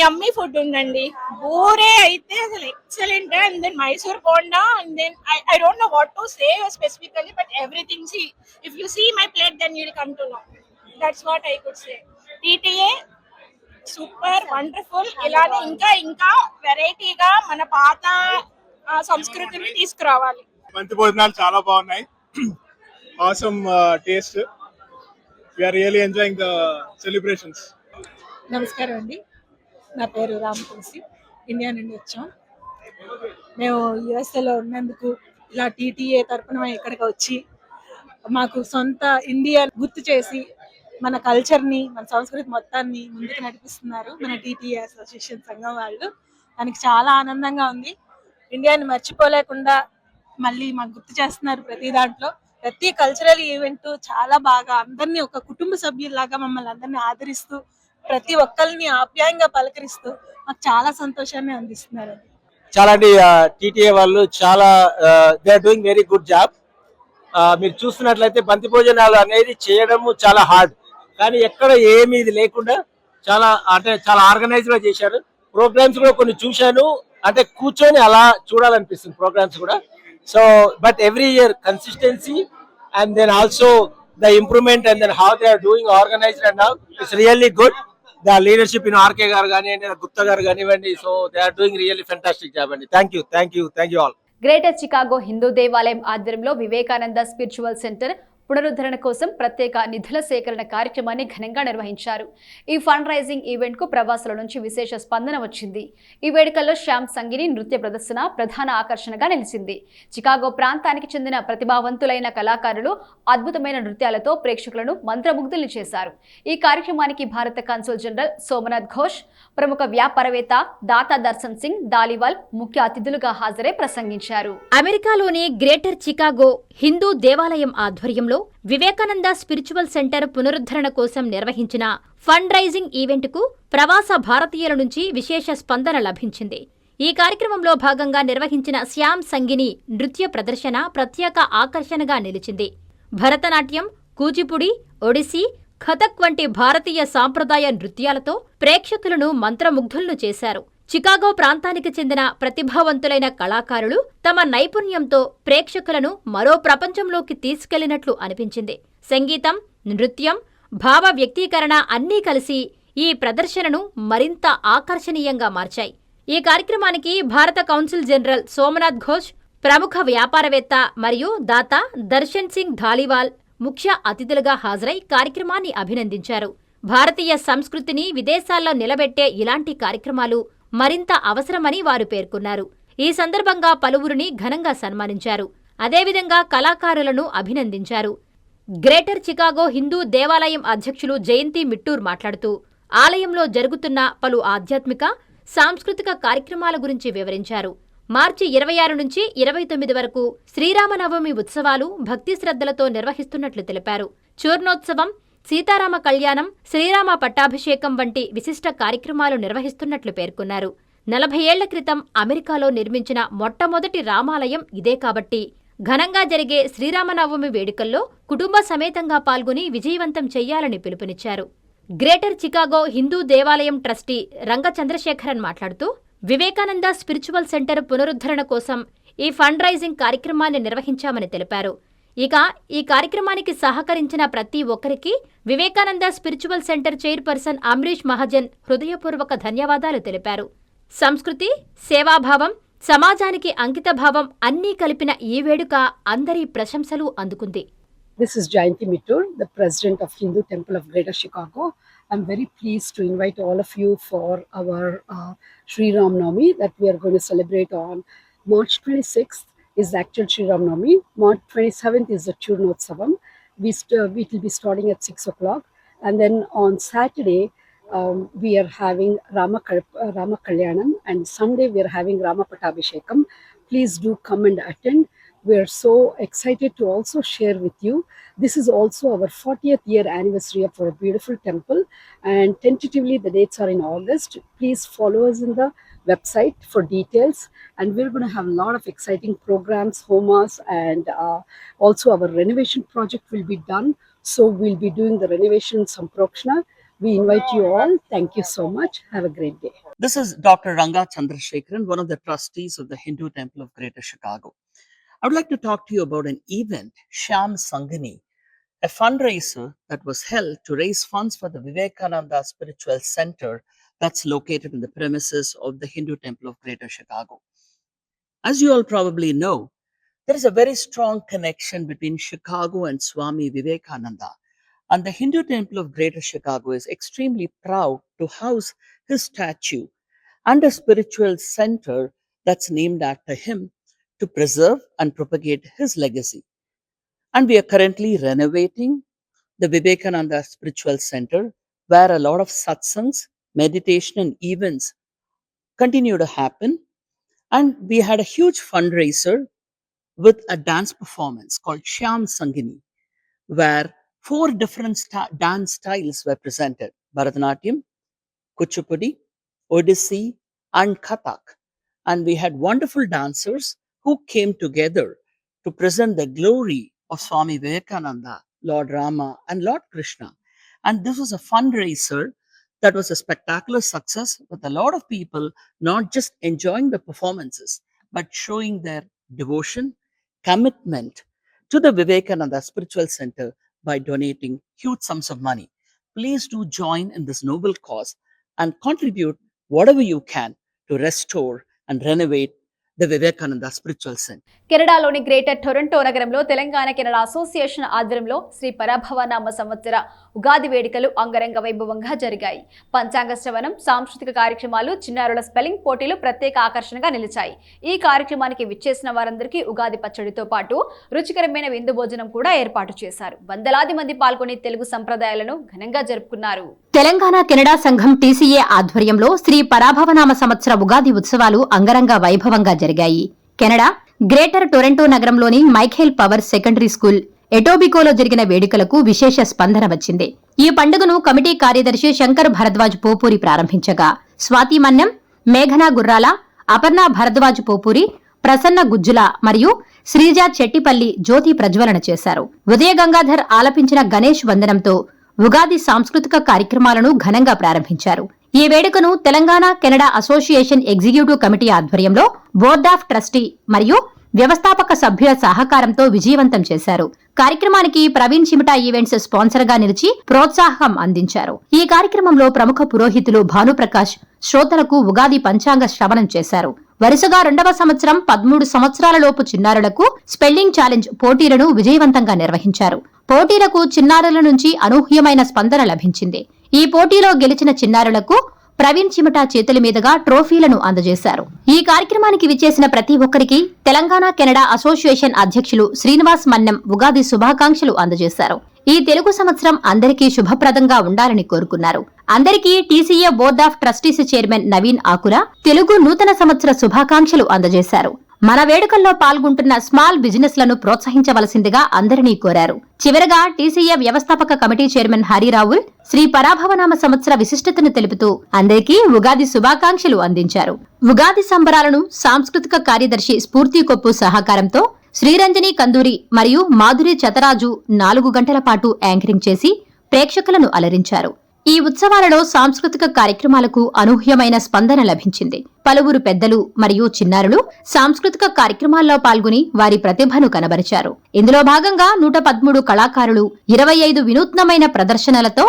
[SPEAKER 7] yummy food ఉందండి. బూరే అయితే అసలు excellent. And then Mysore bonda. And then I don't know what to say specifically, but everything, see, if you see my plate then you will come to know. That's what I could say. TTA super wonderful. ఇలానే ఇంకా వెరైటీగా మన పాత సంస్కృతిని తీసుకురావాలి.
[SPEAKER 4] బంతి భోజనాలు చాలా బాగున్నాయి. Awesome taste. We are really enjoying the celebrations.
[SPEAKER 7] నమస్కారం అండి, నా పేరు రామతులసి, ఇండియా నుండి వచ్చాం. మేము యుఎస్ఏలో ఉన్నందుకు ఇలా టీటీఏ తరపున ఇక్కడికి వచ్చి మాకు సొంత ఇండియా గుర్తు చేసి మన కల్చర్ని, మన సంస్కృతి మొత్తాన్ని ముందుకు నడిపిస్తున్నారు మన టీటీఏ అసోసియేషన్ సంఘం వాళ్ళు. దానికి చాలా ఆనందంగా ఉంది. ఇండియాని మర్చిపోలేకుండా మళ్ళీ మాకు గుర్తు చేస్తున్నారు ప్రతి దాంట్లో. ప్రతి కల్చరల్ ఈవెంట్ చాలా బాగా అందరినీ ఒక కుటుంబ సభ్యుల్లాగా మమ్మల్ని అందరినీ ఆదరిస్తూ ప్రతి ఒక్కరిని ఆప్యాయంగా పలకరిస్తూ మాకు చాలా సంతోషాన్ని అందిస్తున్నారు.
[SPEAKER 12] చాలా టీటీఏ వాళ్ళు చాలా they are doing very good job. మీరు చూస్తున్నట్లయితే బంతి భోజనాలు అనేది చేయడము చాలా హార్డ్, కానీ ఎక్కడ ఏమీ ఇది లేకుండా చాలా ఆర్గనైజ్ గా చేశారు. ప్రోగ్రామ్స్ కూడా కొన్ని చూశాను, అంటే కూర్చొని అలా చూడాలనిపిస్తుంది ప్రోగ్రామ్స్ కూడా. So but every year consistency and then also the improvement and then how they are doing organised and all it's really good. The leadership in RK గారు కానివ్వండి, గుప్తా గారు కానివ్వండి, so they are doing really fantastic job అండి. Thank you all.
[SPEAKER 1] Greater Chicago Hindu దేవాలయం ఆధ్వర్యంలో Vivekananda spiritual centre పునరుద్ధరణ కోసం ప్రత్యేక నిధుల సేకరణ కార్యక్రమాన్ని ఘనంగా నిర్వహించారు. ఈ ఫండ్ రైజింగ్ ఈవెంట్ కు ప్రవాసుల నుంచి విశేష స్పందన వచ్చింది. ఈ వేడుకల్లో శ్యామ్ సంగిని నృత్య ప్రదర్శన ప్రధాన ఆకర్షణగా నిలిచింది. చికాగో ప్రాంతానికి చెందిన ప్రతిభావంతులైన కళాకారులు అద్భుతమైన నృత్యాలతో ప్రేక్షకులను మంత్రముగ్ధుల్ని చేశారు. ఈ కార్యక్రమానికి భారత కన్సుల్ జనరల్ సోమనాథ్ ఘోష్, ప్రముఖ వ్యాపారవేత్త దాతా దర్శన్ సింగ్ ధాలీవాల్ ముఖ్య అతిథులుగా హాజరై ప్రసంగించారు.
[SPEAKER 2] అమెరికాలోని గ్రేటర్ చికాగో హిందూ దేవాలయం ఆధ్వర్యంలో వివేకానంద స్పిరిచువల్ సెంటర్ పునరుద్ధరణ కోసం నిర్వహించిన ఫండ్ రైజింగ్ ఈవెంట్కు ప్రవాస భారతీయుల నుంచి విశేష స్పందన లభించింది. ఈ కార్యక్రమంలో భాగంగా నిర్వహించిన శ్యామ్ సంగిని నృత్య ప్రదర్శన ప్రత్యేక ఆకర్షణగా నిలిచింది. భరతనాట్యం, కూచిపుడి, ఒడిస్సీ, కథక్ వంటి భారతీయ సాంప్రదాయ నృత్యాలతో ప్రేక్షకులను మంత్రముగ్ధులను చేశారు. చికాగో ప్రాంతానికి చెందిన ప్రతిభావంతులైన కళాకారులు తమ నైపుణ్యంతో ప్రేక్షకులను మరో ప్రపంచంలోకి తీసుకెళ్లినట్లు అనిపించింది. సంగీతం, నృత్యం, భావ వ్యక్తీకరణ అన్నీ కలిసి ఈ ప్రదర్శనను మరింత ఆకర్షణీయంగా మార్చాయి. ఈ కార్యక్రమానికి భారత కౌన్సిల్ జనరల్ సోమనాథ్ ఘోష్, ప్రముఖ వ్యాపారవేత్త మరియు దాత దర్శన్ సింగ్ ధాలీవాల్ ముఖ్య అతిథులుగా హాజరై కార్యక్రమాన్ని అభినందించారు. భారతీయ సంస్కృతిని విదేశాల్లో నిలబెట్టే ఇలాంటి కార్యక్రమాలు మరింత అవసరమని వారు పేర్కొన్నారు. ఈ సందర్భంగా పలువురిని ఘనంగా సన్మానించారు. అదేవిధంగా కళాకారులను అభినందించారు. గ్రేటర్ చికాగో హిందూ దేవాలయం అధ్యక్షులు జయంతి మిట్టూర్ మాట్లాడుతూ ఆలయంలో జరుగుతున్న పలు ఆధ్యాత్మిక, సాంస్కృతిక కార్యక్రమాల గురించి వివరించారు. మార్చి 26 నుంచి 29 వరకు శ్రీరామనవమి ఉత్సవాలు భక్తి శ్రద్ధలతో నిర్వహిస్తున్నట్లు తెలిపారు. చూర్ణోత్సవం, సీతారామ కళ్యాణం, శ్రీరామ పట్టాభిషేకం వంటి విశిష్ట కార్యక్రమాలు నిర్వహిస్తున్నట్లు పేర్కొన్నారు. 40 ఏళ్ల క్రితం అమెరికాలో నిర్మించిన మొట్టమొదటి రామాలయం ఇదే కాబట్టి ఘనంగా జరిగే శ్రీరామనవమి వేడుకల్లో కుటుంబ సమేతంగా పాల్గొని విజయవంతం చెయ్యాలని పిలుపునిచ్చారు. గ్రేటర్ చికాగో హిందూ దేవాలయం ట్రస్టీ రంగ చంద్రశేఖరన్ మాట్లాడుతూ వివేకానంద స్పిరిచువల్ సెంటర్ పునరుద్ధరణ కోసం ఈ ఫండ్ రైజింగ్ కార్యక్రమాన్ని నిర్వహించామని తెలిపారు. ఇక ఈ కార్యక్రమానికి సహకరించిన ప్రతి ఒక్కరికి Vivekananda spiritual centre chairperson Amrish Mahajan హృదయపూర్వక ధన్యవాదాలు తెలిపారు. సంస్కృతి, సేవాభావం, సమాజానికి అంకితభావం అన్నీ కలిపిన ఈ వేడుక అందరి ప్రశంసలు అందుకుంది.
[SPEAKER 14] This is Jayanti Mittur, the president of Hindu Temple of Greater Chicago. I'm very pleased to invite all of you for our Sri Ram Navami that we are going to celebrate on March 26th is the actual Sri Ram Navami. March 27th is the Churnotsavam. We will be starting at 6 o'clock. And then on Saturday, we are having Rama Kalyanam, and Sunday we are having Rama Pattabhishekam. Please do come and attend. We are so excited to also share with you. This is also our 40th year anniversary of our beautiful temple, and tentatively the dates are in August. Please follow us in the website for details, and we're going to have a lot of exciting programs, homas, and also our renovation project will be done. So we'll be doing the renovation Samprakshana. We invite you all. Thank you so much. Have a great day.
[SPEAKER 6] This is Dr. Ranga Chandrasekharan, one of the trustees of the Hindu Temple of Greater Chicago. I would like to talk to you about an event, Shyam Sangini, a fundraiser that was held to raise funds for the Vivekananda Spiritual Center that's located in the premises of the Hindu Temple of Greater Chicago. As you all probably know,
[SPEAKER 15] there is a very strong connection between Chicago and Swami Vivekananda. And the Hindu Temple of Greater Chicago is extremely proud to house his statue and a spiritual center that's named after him to preserve and propagate his legacy. And we are currently renovating the Vivekananda Spiritual Center, where a lot of satsangs, meditation, and events continue to happen. And we had a huge fundraiser with a dance performance called Shyam Sangini, where 4 different dance styles were presented: Bharatanatyam, Kuchipudi, Odissi, and Kathak. And we had wonderful dancers who came together to present the glory of Swami Vivekananda, Lord Rama, and Lord Krishna. And this was a fundraiser that was a spectacular success, with a lot of people not just enjoying the performances, but showing their devotion, commitment to the Vivekananda Spiritual Center by donating huge sums of money. Please do join in this noble cause and contribute whatever you can to restore and renovate the Vivekananda Spiritual Center.
[SPEAKER 1] కెనడాలోని greater Toronto నగరంలో Telangana Canada association ఆధ్వర్యంలో శ్రీ పరాభవనామ సంవత్సర ఉగాది వేడుకలు అంగరంగ వైభవంగా జరిగాయి. పంచాంగ శ్రవణం, సాంస్కృతిక కార్యక్రమాలు, చిన్నారుల స్పెల్లింగ్ పోటీలు ప్రత్యేక ఆకర్షణగా నిలిచాయి. ఈ కార్యక్రమానికి విచ్చేసిన వారందరికీ ఉగాది పచ్చడితో పాటు రుచికరమైన విందు భోజనం కూడా ఏర్పాటు చేశారు. వందలాది మంది పాల్గొని తెలుగు సంప్రదాయాలను ఘనంగా జరుపుకున్నారు.
[SPEAKER 2] తెలంగాణ కెనడా సంఘం టీసీఏ ఆధ్వర్యంలో శ్రీ పరాభవనామ సంవత్సర ఉగాది ఉత్సవాలు అంగరంగ వైభవంగా జరిగాయి. కెనడా గ్రేటర్ టొరంటో నగరంలోని మైఖేల్ పవర్ సెకండరీ స్కూల్ ఎటోబికోలో జరిగిన వేడుకలకు విశేష స్పందన వచ్చింది. ఈ పండుగను కమిటీ కార్యదర్శి శంకర్ భరద్వాజ్ పోపూరి ప్రారంభించగా స్వాతి మన్యం, మేఘనా గుర్రాల, అపర్ణ భరద్వాజ్ పోపూరి, ప్రసన్న గుజ్జుల మరియు శ్రీజ చెట్టిపల్లి జ్యోతి ప్రజ్వలన చేశారు. ఉదయ గంగాధర్ ఆలపించిన గణేష్ వందనంతో ఉగాది సాంస్కృతిక కార్యక్రమాలను ఘనంగా ప్రారంభించారు. ఈ వేడుకను Telangana Canada association executive committee ఆధ్వర్యంలో బోర్డ్ ఆఫ్ ట్రస్టీ మరియు వ్యవస్థాపక సభ్యుల సహకారంతో విజయవంతం చేశారు. కార్యక్రమానికి ప్రవీణ్ చిమిటా ఈవెంట్స్ స్పాన్సర్ గా నిలిచి ప్రోత్సాహం అందించారు. ఈ కార్యక్రమంలో ప్రముఖ పురోహితులు భానుప్రకాష్ శ్రోతలకు ఉగాది పంచాంగ శ్రవణం చేశారు. వరుసగా 2వ సంవత్సరం 13 సంవత్సరాలలోపు చిన్నారులకు స్పెల్లింగ్ ఛాలెంజ్ పోటీలను విజయవంతంగా నిర్వహించారు. పోటీలకు చిన్నారుల నుంచి అనూహ్యమైన స్పందన లభించింది. ఈ పోటీలో గెలిచిన చిన్నారులకు ప్రవీణ్ చిమటా చేతుల మీదుగా ట్రోఫీలను అందజేశారు. ఈ కార్యక్రమానికి విచ్చేసిన ప్రతి ఒక్కరికి తెలంగాణ కెనడా అసోసియేషన్ అధ్యక్షులు శ్రీనివాస్ మన్నం ఉగాది శుభాకాంక్షలు అందజేశారు. ఈ తెలుగు సంవత్సరం అందరికీ శుభప్రదంగా ఉండాలని కోరుకున్నారు. అందరికీ TCA board of trustees chairman Naveen Akula Telugu నూతన సంవత్సర శుభాకాంక్షలు అందజేశారు. మన వేడుకల్లో పాల్గొంటున్న స్మాల్ బిజినెస్ లను ప్రోత్సహించవలసిందిగా అందరినీ కోరారు. చివరగా టీసీఏ వ్యవస్థాపక కమిటీ చైర్మన్ హరిరావుల్ శ్రీ పరాభవనామ సంవత్సర విశిష్టతను తెలుపుతూ అందరికీ ఉగాది శుభాకాంక్షలు అందించారు. ఉగాది సంబరాలను సాంస్కృతిక కార్యదర్శి స్ఫూర్తి కొప్పు సహకారంతో శ్రీరంజని కందూరి మరియు మాధురి చతరాజు 4 గంటల పాటు యాంకరింగ్ చేసి ప్రేక్షకులను అలరించారు. ఈ ఉత్సవాలలో సాంస్కృతిక కార్యక్రమాలకు అనూహ్యమైన స్పందన లభించింది. పలువురు పెద్దలు మరియు చిన్నారులు సాంస్కృతిక కార్యక్రమాల్లో పాల్గొని వారి ప్రతిభను కనబరిచారు. ఇందులో భాగంగా 113 కళాకారులు 25 వినూత్నమైన ప్రదర్శనలతో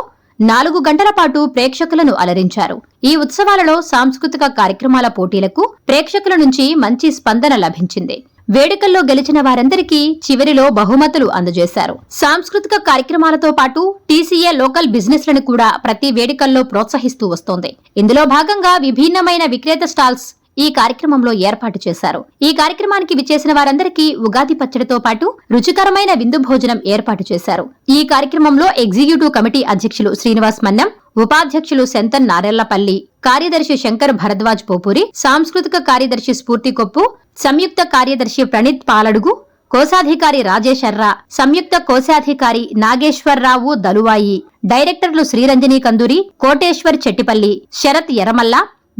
[SPEAKER 2] 4 గంటల పాటు ప్రేక్షకులను అలరించారు. ఈ ఉత్సవాలలో సాంస్కృతిక కార్యక్రమాల పోటీలకు ప్రేక్షకుల నుంచి మంచి స్పందన లభించింది. వేడుకల్లో గెలిచిన వారందరికీ చివరిలో బహుమతులు అందజేశారు. సాంస్కృతిక కార్యక్రమాలతో పాటు టీసీఏ లోకల్ బిజినెస్ లను కూడా ప్రతి వేడుకల్లో ప్రోత్సహిస్తూ వస్తోంది. ఇందులో భాగంగా విభిన్నమైన విక్రేత స్టాల్స్ ఈ కార్యక్రమంలో ఏర్పాటు చేశారు. ఈ కార్యక్రమానికి విచ్చేసిన వారందరికీ ఉగాది పచ్చడితో పాటు రుచికరమైన విందు భోజనం ఏర్పాటు చేశారు. ఈ కార్యక్రమంలో ఎగ్జిక్యూటివ్ కమిటీ అధ్యక్షులు శ్రీనివాస్ మన్నం, ఉపాధ్యక్షులు సెంతన్ నారెళ్లపల్లి, కార్యదర్శి శంకర్ భరద్వాజ్ పోపూరి, సాంస్కృతిక కార్యదర్శి స్ఫూర్తి కొప్పు, సంయుక్త కార్యదర్శి ప్రణీత్ పాలడుగు, కోశాధికారి రాజేశర్రా, సంయుక్త కోశాధికారి నాగేశ్వరరావు దలువాయి, డైరెక్టర్లు Sriranjani Kanduri, Koteswar Chettipalli, Sarath Erramalla,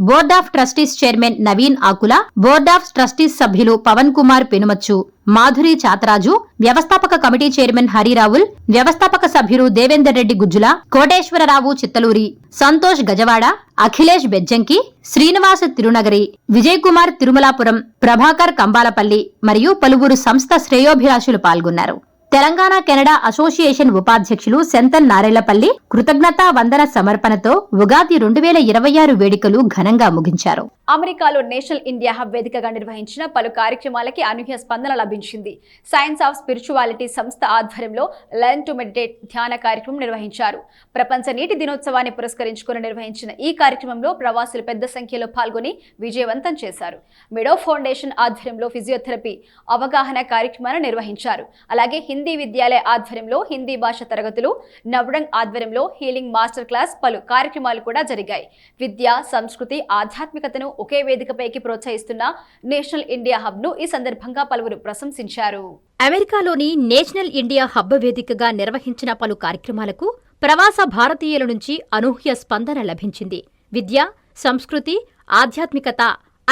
[SPEAKER 2] board of trustees chairman Naveen Akula, board of trustees సభ్యులు పవన్ కుమార్ పెనుమచ్చు, మాధురి చాతరాజు, వ్యవస్థాపక కమిటీ చైర్మన్ హరిరావుల్, వ్యవస్థాపక సభ్యులు దేవేందర్ రెడ్డి గుజ్జుల, కోటేశ్వరరావు చిత్తలూరి, సంతోష్ గజవాడ, అఖిలేష్ బెజ్జంకి, శ్రీనివాస తిరునగరి, విజయ్ కుమార్ తిరుమలాపురం, ప్రభాకర్ కంబాలపల్లి మరియు పలువురు సంస్థ శ్రేయోభిలాషులు పాల్గొన్నారు. తెలంగాణ కెనడా అసోసియేషన్ ఉపాధ్యక్షులు సెంతన్ నారేళ్లపల్లి కృతజ్ఞతా వందన సమర్పణతో ఉగాది 2026 వేడుకలు ఘనంగా ముగించారు.
[SPEAKER 1] అమెరికాలో నేషనల్ ఇండియా హబ్ వేదికగా నిర్వహించిన పలు కార్యక్రమాలకి అనూహ్య స్పందన లభించింది. సైన్స్ ఆఫ్ స్పిరిచువాలిటీ సంస్థ ఆధ్వర్యంలో లెర్న్ టు మెడిటేట్ ధ్యాన కార్యక్రమం నిర్వహించారు. ప్రపంచ నీటి దినోత్సవాన్ని పురస్కరించుకుని నిర్వహించిన ఈ కార్యక్రమంలో ప్రవాసులు పెద్ద సంఖ్యలో పాల్గొని విజయవంతం చేశారు. మెడో ఫౌండేషన్ ఆధ్వర్యంలో ఫిజియోథెరపీ అవగాహన కార్యక్రమాన్ని నిర్వహించారు. అలాగే హిందీ విద్యాలయ ఆధ్వర్యంలో హిందీ భాష తరగతులు, నవ్రంగ్ ఆధ్వర్యంలో హీలింగ్ మాస్టర్ క్లాస్ పలు కార్యక్రమాలు కూడా జరిగాయి. విద్య, సంస్కృతి, ఆధ్యాత్మికతను ఒకే వేదికపైకి ప్రోత్సహిస్తున్న నేషనల్ ఇండియా హబ్ ను ఈ సందర్భంగా పలువురు ప్రశంసించారు.
[SPEAKER 2] అమెరికాలోని నేషనల్ ఇండియా హబ్ వేదికగా నిర్వహించిన పలు కార్యక్రమాలకు ప్రవాస భారతీయుల నుంచి అనూహ్య స్పందన లభించింది. విద్య, సంస్కృతి, ఆధ్యాత్మికత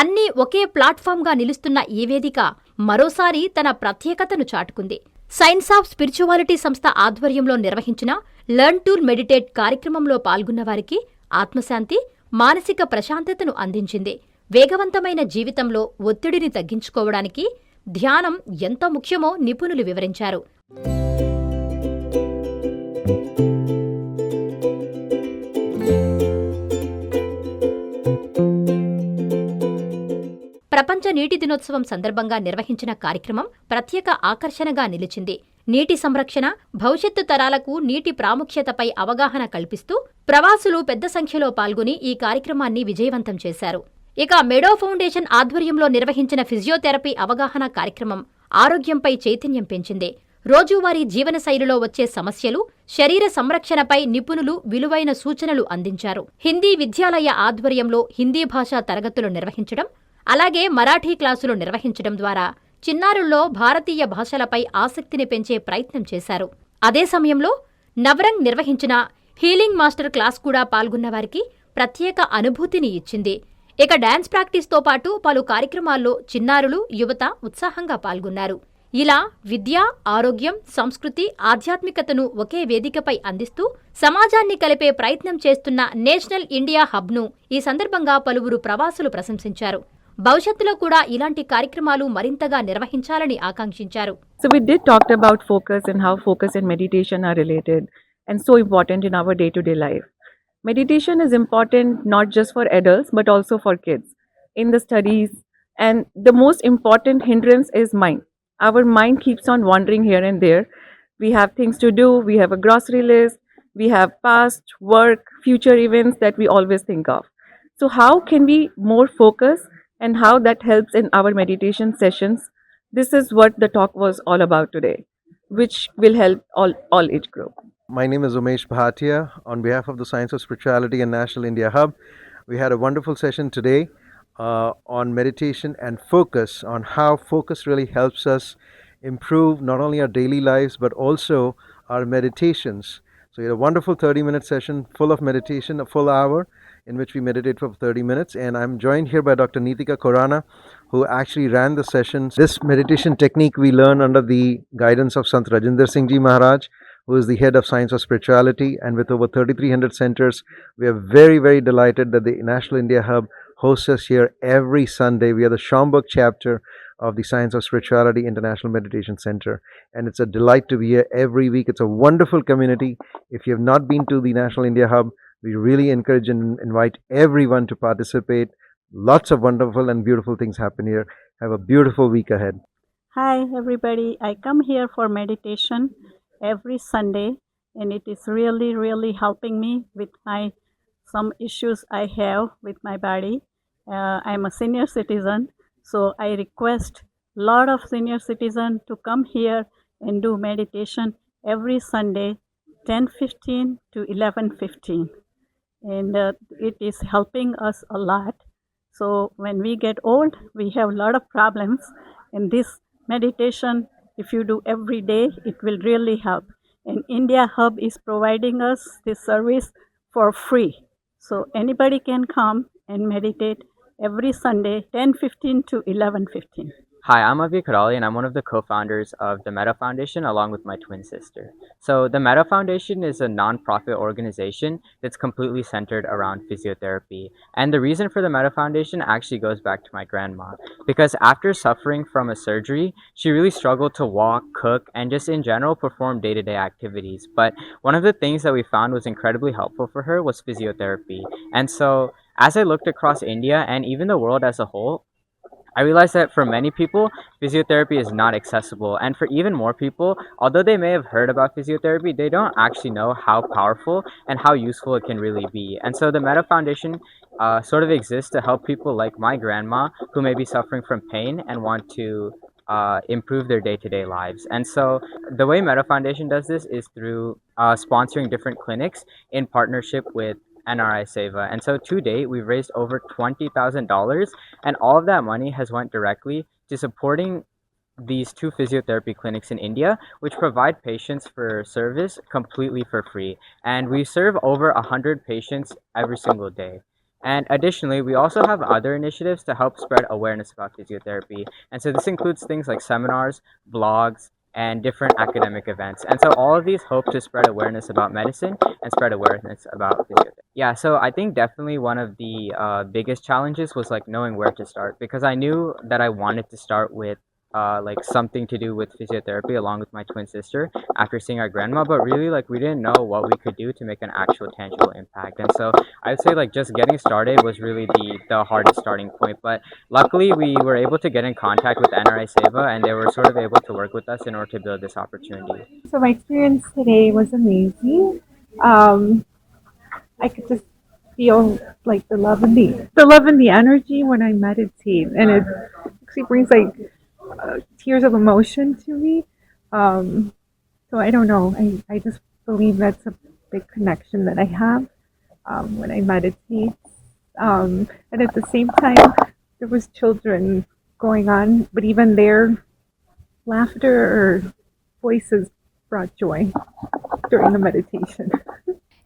[SPEAKER 2] అన్నీ ఒకే ప్లాట్ఫామ్గా నిలుస్తున్న ఈ వేదిక మరోసారి తన ప్రత్యేకతను చాటుకుంది. సైన్స్ ఆఫ్ స్పిరిచువాలిటీ సంస్థ ఆధ్వర్యంలో నిర్వహించిన లెర్న్ టు మెడిటేట్ కార్యక్రమంలో పాల్గొన్న వారికి ఆత్మశాంతి, మానసిక ప్రశాంతతను అందించింది. వేగవంతమైన జీవితంలో ఒత్తిడిని తగ్గించుకోవడానికి ధ్యానం ఎంత ముఖ్యమో నిపుణులు వివరించారు. ప్రపంచ నీటి దినోత్సవం సందర్భంగా నిర్వహించిన కార్యక్రమం ప్రత్యేక ఆకర్షణగా నిలిచింది. నీటి సంరక్షణ, భవిష్యత్తు తరాలకు నీటి ప్రాముఖ్యతపై అవగాహన కల్పిస్తూ ప్రవాసులు పెద్ద సంఖ్యలో పాల్గొని ఈ కార్యక్రమాన్ని విజయవంతం చేశారు. ఇక మెడో ఫౌండేషన్ ఆధ్వర్యంలో నిర్వహించిన ఫిజియోథెరపీ అవగాహన కార్యక్రమం ఆరోగ్యంపై చైతన్యం పెంచింది. రోజువారీ జీవనశైలిలో వచ్చే సమస్యలు, శరీర సంరక్షణపై నిపుణులు విలువైన సూచనలు అందించారు. హిందీ విద్యాలయ ఆధ్వర్యంలో హిందీ భాషా తరగతులు నిర్వహించడం, అలాగే మరాఠీ క్లాసులు నిర్వహించడం ద్వారా చిన్నారుల్లో భారతీయ భాషలపై ఆసక్తిని పెంచే ప్రయత్నం చేశారు. అదే సమయంలో నవ్రంగ్ నిర్వహించిన హీలింగ్ మాస్టర్ క్లాస్ కూడా పాల్గొన్న వారికి ప్రత్యేక అనుభూతిని ఇచ్చింది. ఇక డాన్స్ ప్రాక్టీస్తో పాటు పలు కార్యక్రమాల్లో చిన్నారులు, యువత ఉత్సాహంగా పాల్గొన్నారు. ఇలా విద్య, ఆరోగ్యం, సంస్కృతి, ఆధ్యాత్మికతను ఒకే వేదికపై అందిస్తూ సమాజాన్ని కలిపే ప్రయత్నం చేస్తున్న నేషనల్ ఇండియా హబ్ను ఈ సందర్భంగా పలువురు ప్రవాసులు ప్రశంసించారు. భవిష్యత్తులో కూడా ఇలాంటి కార్యక్రమాలు మరింతగా నిర్వహించాలని ఆకాంక్షించారు.
[SPEAKER 16] So we did talk about focus and how focus and meditation are related and so important in our day-to-day life. Meditation is important not just for adults but also for kids in the studies, and the most important hindrance is mind. Our mind keeps on wandering here and there. We have things to do, we have a grocery list, we have past, work, future events that we always think of. So how can we more focus and how that helps in our meditation sessions? This is what the talk was all about today, which will help all age group.
[SPEAKER 17] My name is Umesh Bhatia. On behalf of the Science of Spirituality and National India Hub, we had a wonderful session today on meditation and focus, on how focus really helps us improve not only our daily lives but also our meditations. So we had a wonderful 30-minute session full of meditation, a full hour in which we meditate for 30 minutes. And I'm joined here by Dr. Neetika Khorana, who actually ran the sessions. This meditation technique we learn under the guidance of Sant Rajinder Singh Ji Maharaj, who is the head of Science of Spirituality. And with over 3,300 centers, we are very, very delighted that the National India Hub hosts us here every Sunday. We are the Schaumburg chapter of the Science of Spirituality International Meditation Center. And it's a delight to be here every week. It's a wonderful community. If you have not been to the National India Hub, we really encourage and invite everyone to participate. Lots of wonderful and beautiful things happen here. Have a beautiful week ahead.
[SPEAKER 18] Hi everybody, I come here for meditation every Sunday and it is really helping me with some issues I have with my body. I'm a senior citizen, so I request lot of senior citizens to come here and do meditation every Sunday 10:15 to 11:15. And it is helping us a lot. So when we get old, we have a lot of problems. And this meditation, if you do every day, it will really help. And India Hub is providing us this service for free. So anybody can come and meditate every Sunday, 10:15 to 11:15.
[SPEAKER 19] Hi, I'm Avi Kadali, and I'm one of the co-founders of the Meta Foundation along with my twin sister. So the Meta Foundation is a non-profit organization that's completely centered around physiotherapy. And the reason for the Meta Foundation actually goes back to my grandma, because after suffering from a surgery, she really struggled to walk, cook, and just in general perform day-to-day activities. But one of the things that we found was incredibly helpful for her was physiotherapy. And so as I looked across India and even the world as a whole, I realized that for many people, physiotherapy is not accessible. And for even more people, although they may have heard about physiotherapy, they don't actually know how powerful and how useful it can really be. And so the Meta Foundation sort of exists to help people like my grandma who may be suffering from pain and want to improve their day-to-day lives. And so the way Meta Foundation does this is through sponsoring different clinics in partnership with NRI Seva. And so to date, we've raised over $20,000, and all of that money has went directly to supporting these 2 physiotherapy clinics in India, which provide patients for service completely for free. And we serve over 100 patients every single day. And additionally, we also have other initiatives to help spread awareness about physiotherapy. And so this includes things like seminars, blogs, and different academic events. And so all of these hope to spread awareness about medicine and spread awareness about physiotherapy. Yeah, so I think definitely one of the biggest challenges was like knowing where to start, because I knew that I wanted to start with like something to do with physiotherapy along with my twin sister after seeing our grandma, but really like we didn't know what we could do to make an actual tangible impact. And so I'd say like just getting started was really the hardest starting point, but luckily we were able to get in contact with NRI Seva, and they were sort of able to work with us in order to build this opportunity.
[SPEAKER 16] So my experience today was amazing. I could just feel like the love and the energy when I meditate, and it actually brings like tears of emotion to me. So I don't know. I just believe that's a big connection that I have when I meditate. And at the same time, there was children going on, but even their laughter or voices brought joy during the meditation.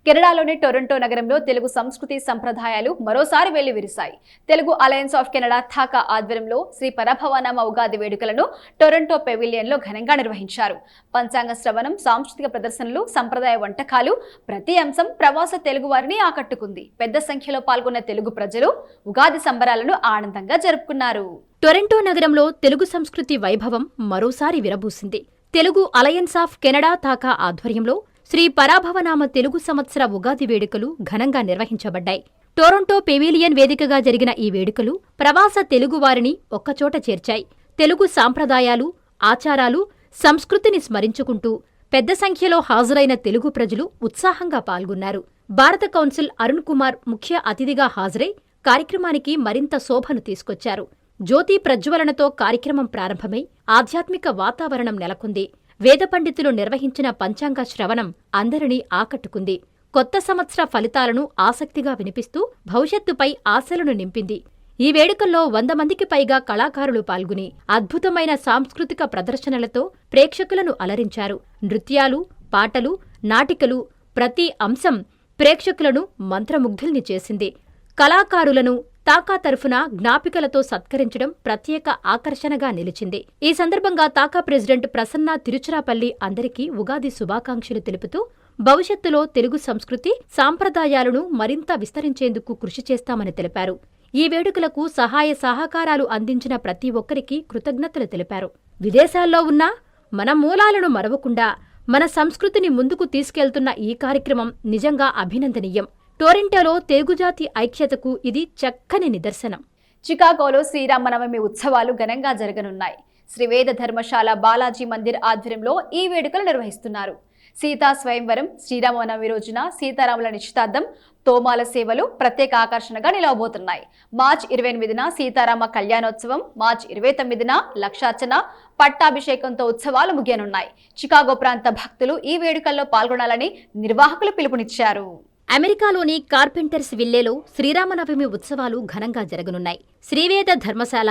[SPEAKER 1] కెనడాలోని టొరంటో నగరంలో తెలుగు సంస్కృతి సంప్రదాయాలు మరోసారి వెళ్లి విరిశాయి. Telugu alliance of Canada TACA ఆధ్వర్యంలో శ్రీ పరభవనామ ఉగాది వేడుకలను టొరంటో పెవిలియన్లో ఘనంగా నిర్వహించారు. పంచాంగ శ్రవణం, సాంస్కృతిక ప్రదర్శనలు, సంప్రదాయ వంటకాలు, ప్రతి అంశం ప్రవాస తెలుగు వారిని ఆకట్టుకుంది. పెద్ద సంఖ్యలో పాల్గొన్న తెలుగు ప్రజలు ఉగాది సంబరాలను ఆనందంగా జరుపుకున్నారు.
[SPEAKER 2] టొరంటో నగరంలో తెలుగు సంస్కృతి వైభవం మరోసారి విరబూసింది. Telugu alliance of Canada TACA ఆధ్వర్యంలో శ్రీ పరాభవనామ తెలుగు సంవత్సర ఉగాది వేడుకలు ఘనంగా నిర్వహించబడ్డాయి. టొరంటో పెవిలియన్ వేదికగా జరిగిన ఈ వేడుకలు ప్రవాస తెలుగువారిని ఒక్కచోట చేర్చాయి. తెలుగు సాంప్రదాయాలు, ఆచారాలు, సంస్కృతిని స్మరించుకుంటూ పెద్ద సంఖ్యలో హాజరైన తెలుగు ప్రజలు ఉత్సాహంగా పాల్గొన్నారు. భారత కౌన్సిల్ అరుణ్ కుమార్ ముఖ్య అతిథిగా హాజరై కార్యక్రమానికి మరింత శోభను తీసుకొచ్చారు. జ్యోతి ప్రజ్వలనతో కార్యక్రమం ప్రారంభమై ఆధ్యాత్మిక వాతావరణం నెలకొంది. వేద పండితులు నిర్వహించిన పంచాంగ శ్రవణం అందరినీ ఆకట్టుకుంది. కొత్త సంవత్సర ఫలితాలను ఆసక్తిగా వినిపిస్తూ భవిష్యత్తుపై ఆశలను నింపింది. ఈ వేడుకల్లో 100 మందికి పైగా కళాకారులు పాల్గొని అద్భుతమైన సాంస్కృతిక ప్రదర్శనలతో ప్రేక్షకులను అలరించారు. నృత్యాలు, పాటలు, నాటికలు, ప్రతి అంశం ప్రేక్షకులను మంత్రముగ్ధుల్ని చేసింది. కళాకారులను తాకా తరఫున జ్ఞాపికలతో సత్కరించడం ప్రత్యేక ఆకర్షణగా నిలిచింది. ఈ సందర్భంగా తాకా ప్రెసిడెంట్ ప్రసన్న తిరుచిరాపల్లి అందరికీ ఉగాది శుభాకాంక్షలు తెలుపుతూ భవిష్యత్తులో తెలుగు సంస్కృతి, సాంప్రదాయాలను మరింత విస్తరించేందుకు కృషి చేస్తామని తెలిపారు. ఈ వేడుకలకు సహాయ సహకారాలు అందించిన ప్రతి ఒక్కరికి కృతజ్ఞతలు తెలిపారు. విదేశాల్లో ఉన్నా మన మూలాలను మరవకుండా మన సంస్కృతిని ముందుకు తీసుకెళ్తున్న ఈ కార్యక్రమం నిజంగా అభినందనీయం. టొరంటోలో తెలుగుజాతి ఐక్యతకు ఇది చక్కని నిదర్శనం.
[SPEAKER 1] చికాగోలో శ్రీరామనవమి ఉత్సవాలు ఘనంగా జరగనున్నాయి. శ్రీవేద ధర్మశాల బాలాజీ మందిర్ ఆధ్వర్యంలో ఈ వేడుకలు నిర్వహిస్తున్నారు. సీతా స్వయంవరం, శ్రీరామనవమి రోజున సీతారాముల నిశ్చితార్థం, తోమాల సేవలు ప్రత్యేక ఆకర్షణగా నిలవబోతున్నాయి. మార్చి 28న సీతారామ కళ్యాణోత్సవం, మార్చి 29న లక్షార్చన, పట్టాభిషేకంతో ఉత్సవాలు ముగియనున్నాయి. చికాగో ప్రాంత భక్తులు ఈ వేడుకల్లో పాల్గొనాలని నిర్వాహకులు పిలుపునిచ్చారు.
[SPEAKER 2] అమెరికాలోని కార్పెంటర్స్ విల్లేలో శ్రీరామనవమి ఉత్సవాలు ఘనంగా జరగనున్నాయి. శ్రీవేద ధర్మశాల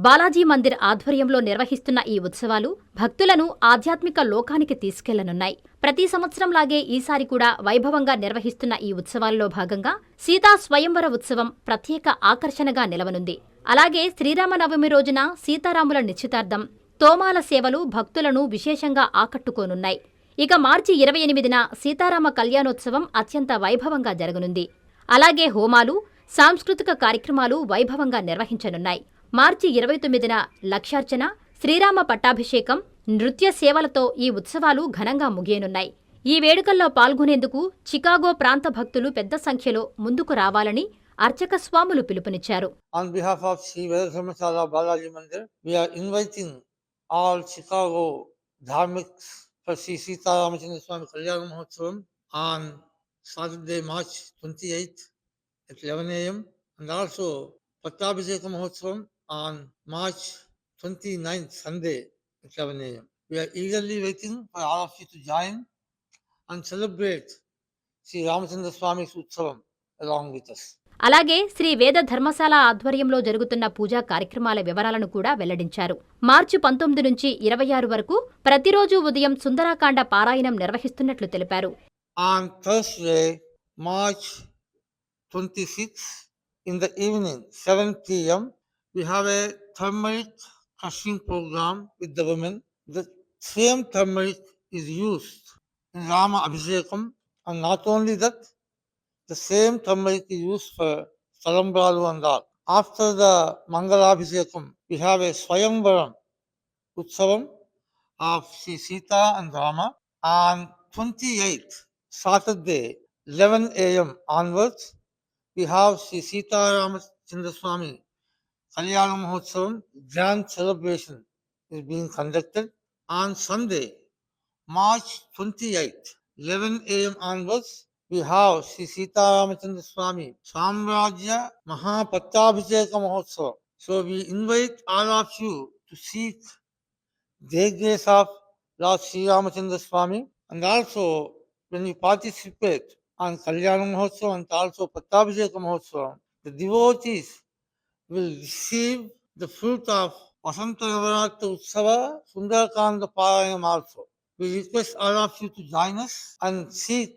[SPEAKER 2] బాలాజీ మందిర్ ఆధ్వర్యంలో నిర్వహిస్తున్న ఈ ఉత్సవాలు భక్తులను ఆధ్యాత్మిక లోకానికి తీసుకెళ్లనున్నాయి. ప్రతి సంవత్సరంలాగే ఈసారి కూడా వైభవంగా నిర్వహిస్తున్న ఈ ఉత్సవాల్లో భాగంగా సీతా స్వయంవర ఉత్సవం ప్రత్యేక ఆకర్షణగా నిలవనుంది. అలాగే శ్రీరామనవమి రోజున సీతారాముల నిశ్చితార్థం, తోమాల సేవలు భక్తులను విశేషంగా ఆకట్టుకోనున్నాయి. ఇక మార్చి 28న సీతారామ కళ్యాణోత్సవం అత్యంత వైభవంగా జరగనుంది. అలాగే హోమాలు, సాంస్కృతిక కార్యక్రమాలు వైభవంగా నిర్వహించనున్నాయి. మార్చి 29న లక్షార్చన, శ్రీరామ పట్టాభిషేకం, నృత్య సేవలతో ఈ ఉత్సవాలు ఘనంగా ముగియనున్నాయి. ఈ వేడుకల్లో పాల్గొనేందుకు చికాగో ప్రాంత భక్తులు పెద్ద సంఖ్యలో ముందుకు రావాలని అర్చక స్వాములు పిలుపునిచ్చారు.
[SPEAKER 20] On behalf of Sri Vedadharmasala Balaji Mandir, we are inviting all Chicago Dharmics for Sri Sita Ramachandra Swami Kalyana Mahotsavam on Saturday, March 28th at 11 a.m. and also Pattabhisheka Mahotsavam on March 29th, Sunday at 11 a.m. We are eagerly waiting for all of you to join and celebrate Sri Ramachandra Swami's Utsavam along with us.
[SPEAKER 2] అలాగే శ్రీ వేద ధర్మశాల ఆధ్వర్యంలో జరుగుతున్న పూజా కార్యక్రమాల వివరాలను కూడా వెల్లడించారు. మార్చి 19 నుంచి 26 వరకు ప్రతిరోజు ఉదయం సుందరాకాండ పారాయణం నిర్వహిస్తున్నట్లు తెలిపారు.
[SPEAKER 20] On Thursday, March 26th, in the evening, 7 p.m., we have a turmeric crushing program with the women. The same turmeric is used in Rama Abhishekam, and not only that, the same turmeric is used for Salambralu and all. After the Mangalabhishekam, we have a Swayamvaram Utsavam of Sri Sita and Rama. On 28th, Saturday, 11 a.m. onwards, we have Sri Sita Ramachandra Swami Kalyana Mahotsavam. Grand celebration is being conducted. On Sunday, March 28th, 11 a.m. onwards, we have Sri Sita Ramachandra Swami Samrajya Mahapattabhisheka Mahotsavam. So we invite all of you to seek the grace of Lord Sri Ramachandra Swami, and also when you participate on Kalyana Mahotsavam and also Pattabhisheka Mahotsavam, the devotees will receive the fruit of Vasanta Navaratra Utsava Sundarakanda Parayanam also. We request all of you to join us and seek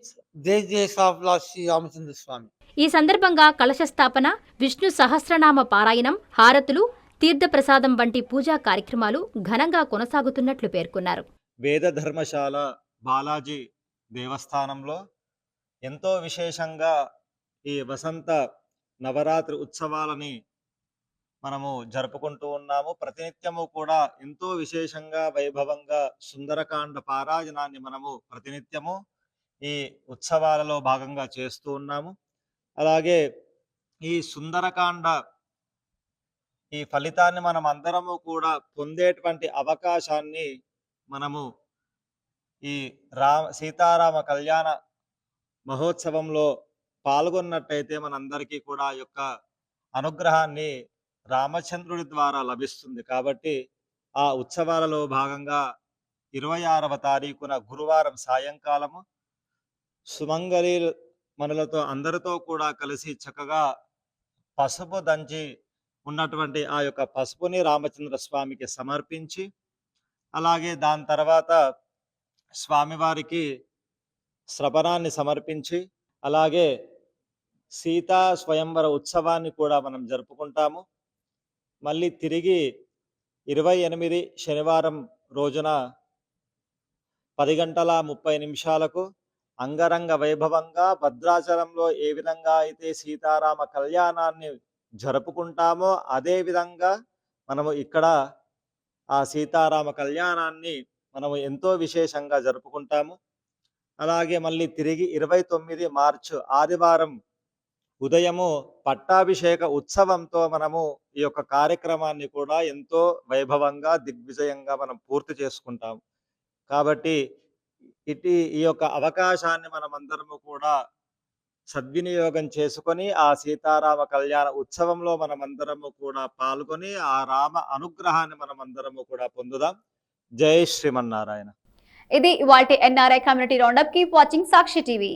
[SPEAKER 20] the grace of Lord Sri Ramachandra Swami.
[SPEAKER 2] ఈ సందర్భంగా కలశ స్థాపన, విష్ణు సహస్రనామ పారాయణం, హారతులు, తీర్థప్రసాదం వంటి పూజా కార్యక్రమాలు ఘనంగా కొనసాగుతున్నట్లు పేర్కొన్నారు.
[SPEAKER 21] వేద ధర్మశాల బాలాజీ దేవస్థానంలో ఎంతో విశేషంగా ఈ వసంత నవరాత్రి ఉత్సవాలని మనము జరుపుకుంటూ ఉన్నాము. ప్రతినిత్యము కూడా ఎంతో విశేషంగా వైభవంగా సుందరకాండ పారాయణాన్ని మనము ప్రతినిత్యము ఈ ఉత్సవాలలో భాగంగా చేస్తూ ఉన్నాము. అలాగే ఈ సుందరకాండ ఈ ఫలితాన్ని మనం అందరము కూడా పొందేటువంటి అవకాశాన్ని మనము ఈ సీతారామ కళ్యాణ మహోత్సవంలో పాల్గొన్నట్టయితే మనందరికీ కూడా ఆ యొక్క అనుగ్రహాన్ని రామచంద్రుడి ద్వారా లభిస్తుంది. కాబట్టి ఆ ఉత్సవాలలో భాగంగా 26వ తారీఖున గురువారం సాయంకాలము సుమంగళి మనులతో అందరితో కూడా కలిసి చక్కగా పసుపు దంచి ఉన్నటువంటి ఆ యొక్క పసుపుని రామచంద్ర స్వామికి సమర్పించి, అలాగే దాని తర్వాత స్వామివారికి శ్రవణాన్ని సమర్పించి, అలాగే సీతా స్వయంవర ఉత్సవాన్ని కూడా మనం జరుపుకుంటాము. మళ్ళీ తిరిగి 28 శనివారం రోజున 10:30 అంగరంగ వైభవంగా భద్రాచలంలో ఏ విధంగా అయితే సీతారామ కళ్యాణాన్ని జరుపుకుంటామో అదే విధంగా మనము ఇక్కడ ఆ సీతారామ కళ్యాణాన్ని మనము ఎంతో విశేషంగా జరుపుకుంటాము. అలాగే మళ్ళీ తిరిగి 29 మార్చి ఆదివారం ఉదయము పట్టాభిషేక ఉత్సవంతో మనము ఈ యొక్క కార్యక్రమాన్ని కూడా ఎంతో వైభవంగా దిగ్విజయంగా మనం పూర్తి చేసుకుంటాం. కాబట్టి ఈ యొక్క అవకాశాన్ని మనమందరము కూడా సద్వినియోగం చేసుకొని ఆ సీతారామ కళ్యాణ ఉత్సవంలో మనమందరము కూడా పాల్గొని ఆ రామ అనుగ్రహాన్ని మనమందరము కూడా పొందుదాం. జై శ్రీమన్నారాయణ.
[SPEAKER 1] ఇది ఇవాల్టి NRI community roundup. Keep watching Sakshi TV.